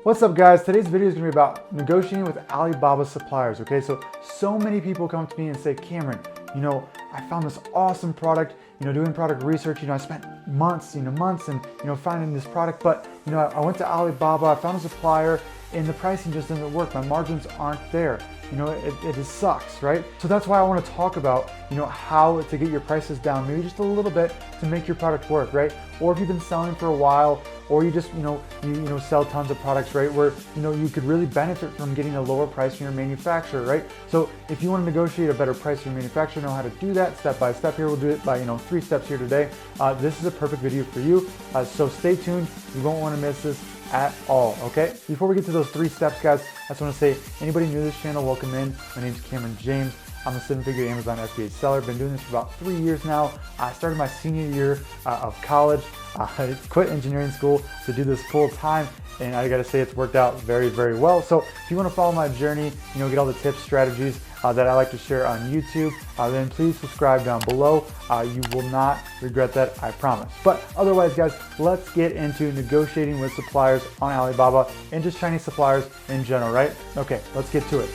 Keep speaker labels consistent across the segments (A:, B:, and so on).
A: What's up guys? Today's video is going to be about negotiating with Alibaba suppliers, okay? So many people come to me and say, Cameron, I found this awesome product, doing product research, I spent months and, finding this product, but, I went to Alibaba, I found a supplier, and the pricing just doesn't work. My margins aren't there. It just sucks, right? So that's why I want to talk about, how to get your prices down, maybe just a little bit to make your product work, right? Or if you've been selling for a while, or you just, you sell tons of products, right? Where, you could really benefit from getting a lower price from your manufacturer, right? So if you want to negotiate a better price from your manufacturer, know how to do that step by step here. We'll do it by, 3 steps here today. This is a perfect video for you. So stay tuned. You won't want to miss this at all, okay? Before we get to those 3 steps, guys, I just want to say, anybody new to this channel, welcome in. My name's Cameron James. I'm a 7-figure Amazon FBA seller. Been doing this for about 3 years now. I started my senior year of college. I quit engineering school to do this full time, and I gotta say it's worked out very, very well. So if you want to follow my journey, get all the tips, strategies that I like to share on YouTube, then please subscribe down below. You will not regret that, I promise. But otherwise, guys, let's get into negotiating with suppliers on Alibaba and just Chinese suppliers in general, right? Okay, let's get to it.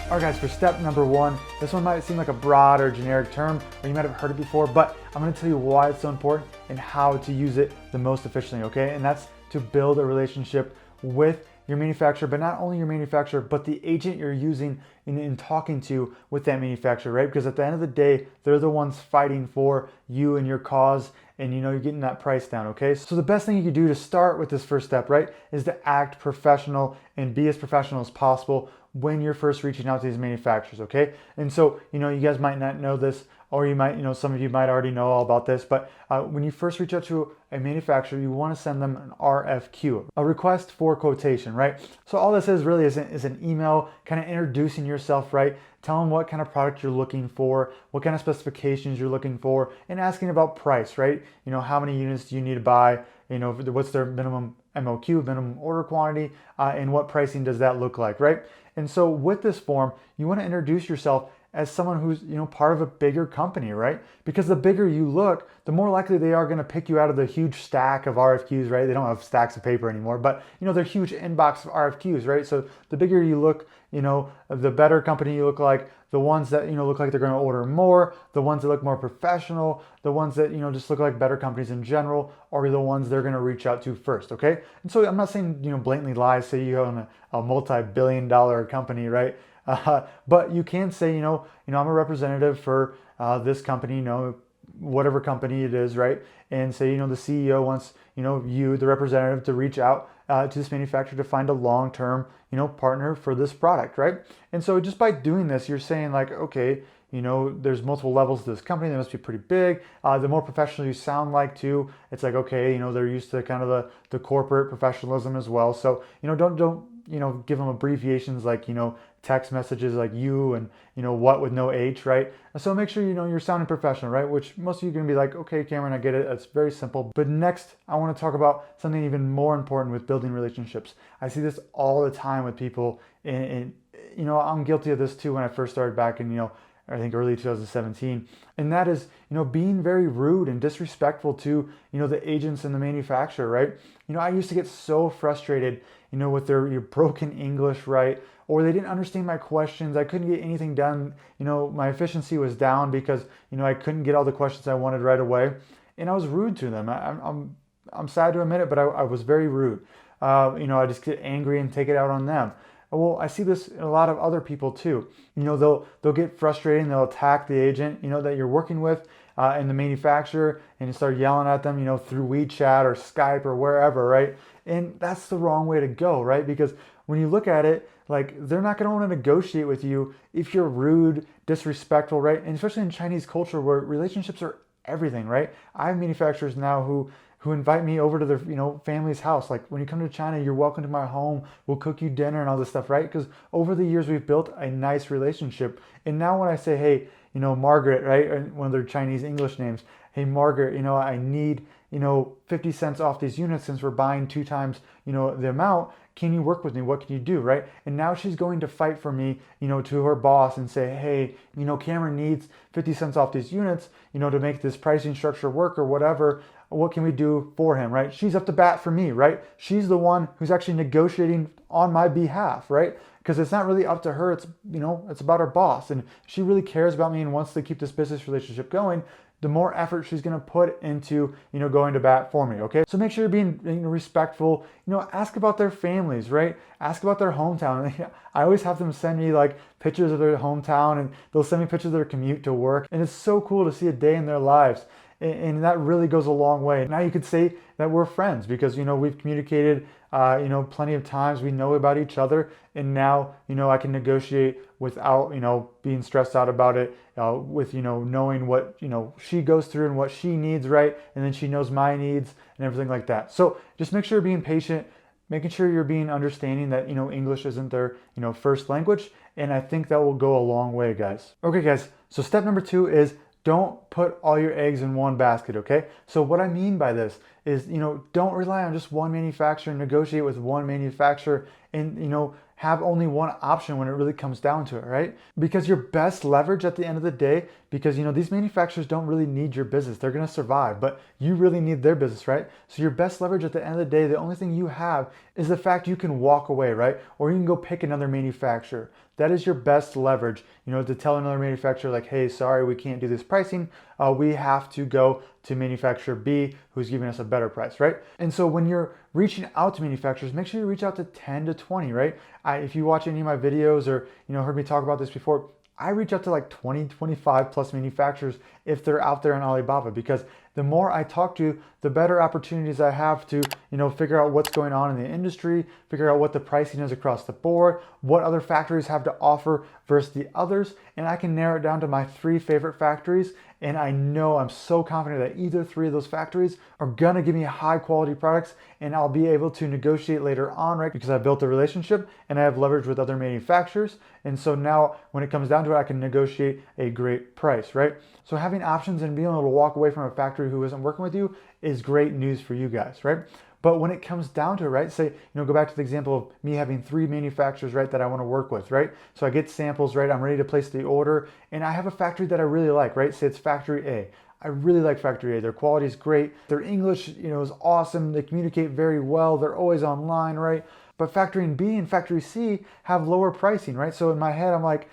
A: All right guys, for step number 1, this one might seem like a broad or generic term, or you might have heard it before, but I'm gonna tell you why it's so important and how to use it the most efficiently, okay? And that's to build a relationship with your manufacturer, but not only your manufacturer, but the agent you're using in talking to with that manufacturer, right? Because at the end of the day, they're the ones fighting for you and your cause, and you're getting that price down, okay? So the best thing you can do to start with this first step, right, is to act professional and be as professional as possible when you're first reaching out to these manufacturers, okay? And so, you guys might not know this, or you might, some of you might already know all about this, but when you first reach out to a manufacturer, you want to send them an RFQ, a request for quotation, right? So all this is really is an email kind of introducing yourself, right? Tell them what kind of product you're looking for, what kind of specifications you're looking for, and asking about price, right? How many units do you need to buy? What's their minimum MOQ, minimum order quantity, and what pricing does that look like, right? And so with this form, you want to introduce yourself as someone who's part of a bigger company, right? Because the bigger you look, the more likely they are going to pick you out of the huge stack of RFQs, right? They don't have stacks of paper anymore, but they're huge inbox of RFQs, right? So the bigger you look, the better company you look like, the ones that look like they're going to order more, the ones that look more professional, the ones that just look like better companies in general, are the ones they're going to reach out to first, okay? And so I'm not saying blatantly lie, say you own a multi-billion-dollar company, right? But you can say, I'm a representative for this company, whatever company it is, right? And say, the CEO wants, you, the representative, to reach out to this manufacturer to find a long-term, partner for this product, right? And so just by doing this, you're saying like, okay, there's multiple levels to this company. They must be pretty big. The more professional you sound like too, it's like, okay, they're used to kind of the corporate professionalism as well. So, don't give them abbreviations like, text messages like you and, what with no H, right? So make sure, you're sounding professional, right? Which most of you are going to be like, okay, Cameron, I get it. It's very simple. But next, I want to talk about something even more important with building relationships. I see this all the time with people, and I'm guilty of this too when I first started back in, I think early 2017. And that is, being very rude and disrespectful to, the agents and the manufacturer, right? I used to get so frustrated, with their broken English, right? Or they didn't understand my questions. I couldn't get anything done. My efficiency was down because, I couldn't get all the questions I wanted right away. And I was rude to them. I'm sad to admit it, but I was very rude. I just get angry and take it out on them. Well, I see this in a lot of other people too. They'll get frustrated and they'll attack the agent, that you're working with and the manufacturer, and you start yelling at them, through WeChat or Skype or wherever, right? And that's the wrong way to go, right? Because when you look at it, like, they're not going to want to negotiate with you if you're rude, disrespectful, right? And especially in Chinese culture where relationships are everything, right? I have manufacturers now who invite me over to their family's house. Like, when you come to China, you're welcome to my home. We'll cook you dinner and all this stuff, right? Because over the years we've built a nice relationship. And now when I say, hey, Margaret, right, or one of their Chinese English names, hey Margaret, I need 50 cents off these units since we're buying 2 times the amount. Can you work with me? What can you do, right? And now she's going to fight for me, to her boss and say, hey, Cameron needs 50 cents off these units, to make this pricing structure work or whatever. what can we do for him, right? She's up to bat for me, right? She's the one who's actually negotiating on my behalf, right? Because it's not really up to her. It's, it's about her boss. And she really cares about me and wants to keep this business relationship going. The more effort she's going to put into, going to bat for me, okay? So make sure you're being respectful. Ask about their families, right? Ask about their hometown. I always have them send me like pictures of their hometown, and they'll send me pictures of their commute to work. And it's so cool to see a day in their lives. And that really goes a long way. Now you could say that we're friends because, we've communicated, plenty of times. We know about each other. And now, I can negotiate without, being stressed out about it, with, knowing what, she goes through and what she needs, right? And then she knows my needs and everything like that. So just make sure you're being patient, making sure you're being understanding that, English isn't their, first language. And I think that will go a long way, guys. Okay, guys. So step number 2 is don't put all your eggs in one basket, okay? So what I mean by this is, don't rely on just one manufacturer, negotiate with one manufacturer, and, have only one option when it really comes down to it, right? Because your best leverage at the end of the day, because, these manufacturers don't really need your business. They're going to survive, but you really need their business, right? So your best leverage at the end of the day, the only thing you have is the fact you can walk away, right? Or you can go pick another manufacturer. That is your best leverage, to tell another manufacturer like, hey, sorry, we can't do this pricing. We have to go to manufacturer B who's giving us a better price, right? And so when you're reaching out to manufacturers, make sure you reach out to 10 to 20, right? If you watch any of my videos or, heard me talk about this before, I reach out to like 20, 25 plus manufacturers if they're out there on Alibaba, because the more I talk to, the better opportunities I have to, figure out what's going on in the industry, figure out what the pricing is across the board, what other factories have to offer versus the others. And I can narrow it down to my 3 favorite factories. And I know I'm so confident that either 3 of those factories are gonna give me high quality products, and I'll be able to negotiate later on, right? Because I built a relationship and I have leverage with other manufacturers. And so now when it comes down to it, I can negotiate a great price, right? So having options and being able to walk away from a factory who isn't working with you is great news for you guys, right? But when it comes down to it, right, say, go back to the example of me having 3 manufacturers, right, that I want to work with, right? So I get samples, right? I'm ready to place the order, and I have a factory that I really like, right? Say it's factory A. I really like factory A. Their quality is great. Their English, is awesome. They communicate very well. They're always online, right? But factory B and factory C have lower pricing, right? So in my head, I'm like,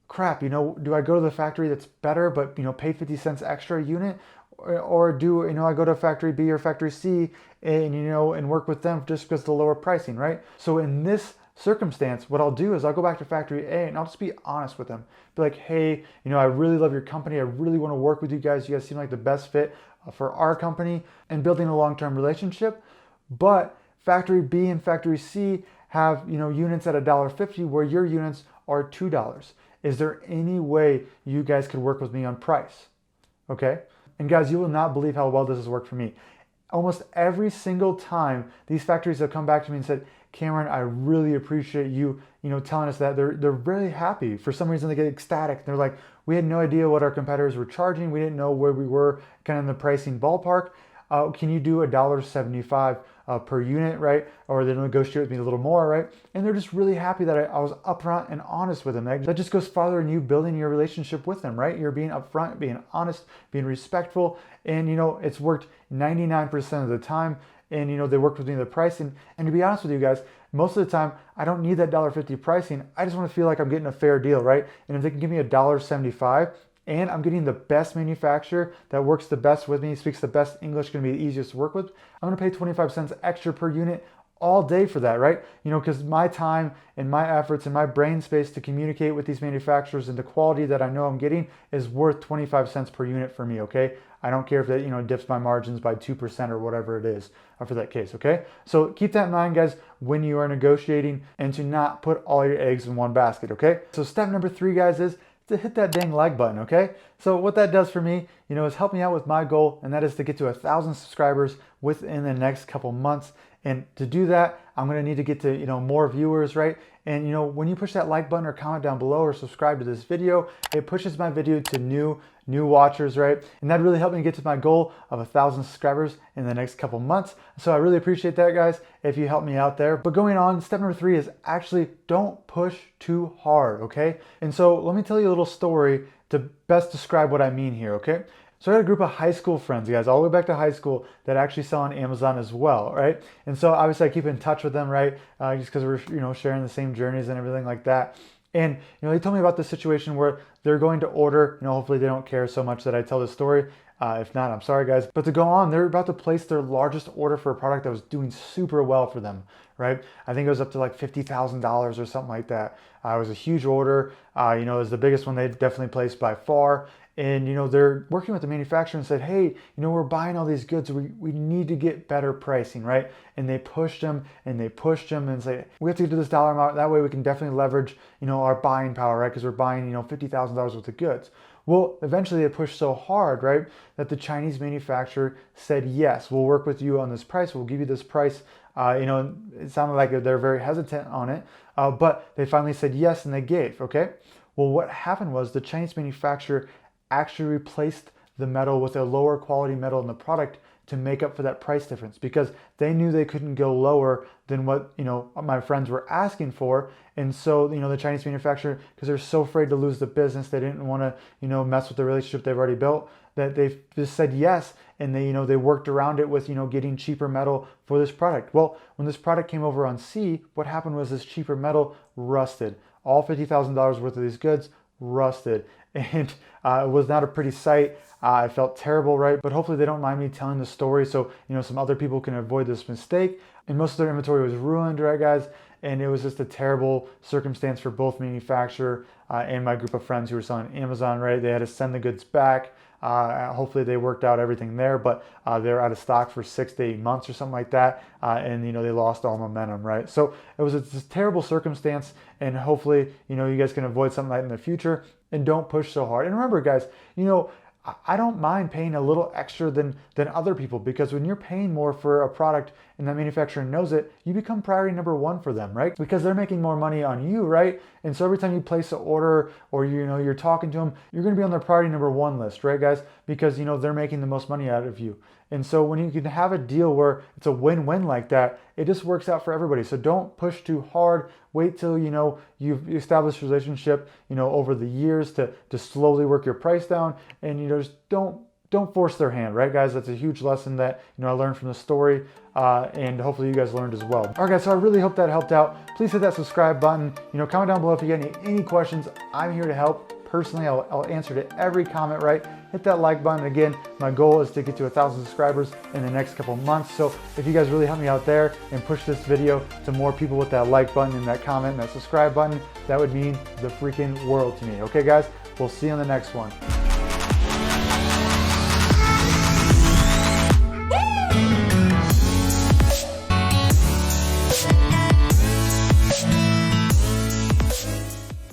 A: crap, do I go to the factory that's better, but, pay 50 cents extra a unit? Or do I go to factory B or factory C and and work with them just because of the lower pricing, right? So in this circumstance, what I'll do is I'll go back to factory A and I'll just be honest with them. Be like, hey, I really love your company. I really want to work with you guys. You guys seem like the best fit for our company and building a long-term relationship. But factory B and factory C have units at $1.50 where your units are $2. Is there any way you guys could work with me on price? Okay. And guys, you will not believe how well this has worked for me. Almost every single time these factories have come back to me and said, Cameron, I really appreciate you, telling us that. They're really happy. For some reason, they get ecstatic. They're like, we had no idea what our competitors were charging. We didn't know where we were kind of in the pricing ballpark. Can you do $1.75 per unit, right? Or they'll negotiate with me a little more, right? And they're just really happy that I was upfront and honest with them. That just goes farther in you building your relationship with them, right? You're being upfront, being honest, being respectful, and it's worked 99% of the time. And they worked with me the pricing. And to be honest with you guys, most of the time I don't need that $1.50 pricing. I just want to feel like I'm getting a fair deal, right? And if they can give me $1.75, and I'm getting the best manufacturer that works the best with me, speaks the best English, going to be the easiest to work with, I'm going to pay 25 cents extra per unit all day for that, right? Because my time and my efforts and my brain space to communicate with these manufacturers and the quality that I know I'm getting is worth 25 cents per unit for me, okay? I don't care if that, dips my margins by 2% or whatever it is for that case, okay? So keep that in mind, guys, when you are negotiating, and to not put all your eggs in one basket, okay? So step number 3, guys, is to hit that dang like button, okay? So what that does for me, is help me out with my goal, and that is to get to 1,000 subscribers within the next couple months. And to do that, I'm going to need to get to, more viewers, right? And, when you push that like button or comment down below or subscribe to this video, it pushes my video to new watchers, right? And that really helped me get to my goal of 1,000 subscribers in the next couple months. So I really appreciate that, guys, if you help me out there. But going on, step number 3 is actually don't push too hard, okay? And so let me tell you a little story to best describe what I mean here, okay? So I had a group of high school friends, guys, all the way back to high school that actually sell on Amazon as well, right? And so obviously I keep in touch with them, right? Just because we're, sharing the same journeys and everything like that. And, they told me about the situation where they're going to order, hopefully they don't care so much that I tell this story. If not, I'm sorry, guys. But to go on, they're about to place their largest order for a product that was doing super well for them, right? I think it was up to like $50,000 or something like that. It was a huge order. It was the biggest one they definitely placed by far. And, they're working with the manufacturer and said, hey, we're buying all these goods. We need to get better pricing, right? And they pushed them and they pushed them and say, we have to get to this dollar amount. That way we can definitely leverage, our buying power, right? Because we're buying, $50,000 worth of goods. Well, eventually they pushed so hard, right, that the Chinese manufacturer said, yes, we'll work with you on this price. We'll give you this price. It sounded like they're very hesitant on it, but they finally said yes and they gave, okay? Well, what happened was the Chinese manufacturer actually replaced the metal with a lower quality metal in the product to make up for that price difference because they knew they couldn't go lower than what my friends were asking for. And so the Chinese manufacturer, because they're so afraid to lose the business, they didn't want to mess with the relationship they've already built, that they just said yes, and they worked around it with getting cheaper metal for this product. Well, when this product came over on sea, what happened was this cheaper metal rusted. All $50,000 worth of these goods rusted, and it was not a pretty sight. I felt terrible, right? But hopefully they don't mind me telling the story so some other people can avoid this mistake. And most of their inventory was ruined, right, guys? And it was just a terrible circumstance for both manufacturer and my group of friends who were selling Amazon, right? They had to send the goods back. Hopefully they worked out everything there, but they were out of stock for 6 to 8 months or something like that. And they lost all momentum, right? So it was a terrible circumstance, and hopefully, you guys can avoid something like that in the future and don't push so hard. And remember, guys, I don't mind paying a little extra than other people, because when you're paying more for a product and that manufacturer knows it, you become priority number one for them, right? Because they're making more money on you, right? And so every time you place an order or you're talking to them, you're going to be on their priority number one list, right, guys? Because they're making the most money out of you. And so when you can have a deal where it's a win-win like that, it just works out for everybody. So don't push too hard. Wait till you've established a relationship over the years to slowly work your price down, and just don't force their hand, right, guys? That's a huge lesson that I learned from the story, and hopefully you guys learned as well. All right, guys, so I really hope that helped out. Please hit that subscribe button. Comment down below if you got any questions. I'm here to help. Personally, I'll answer to every comment, right? Hit that like button. Again, my goal is to get to 1,000 subscribers in the next couple months. So if you guys really help me out there and push this video to more people with that like button and that comment and that subscribe button, that would mean the freaking world to me. Okay, guys? We'll see you on the next one.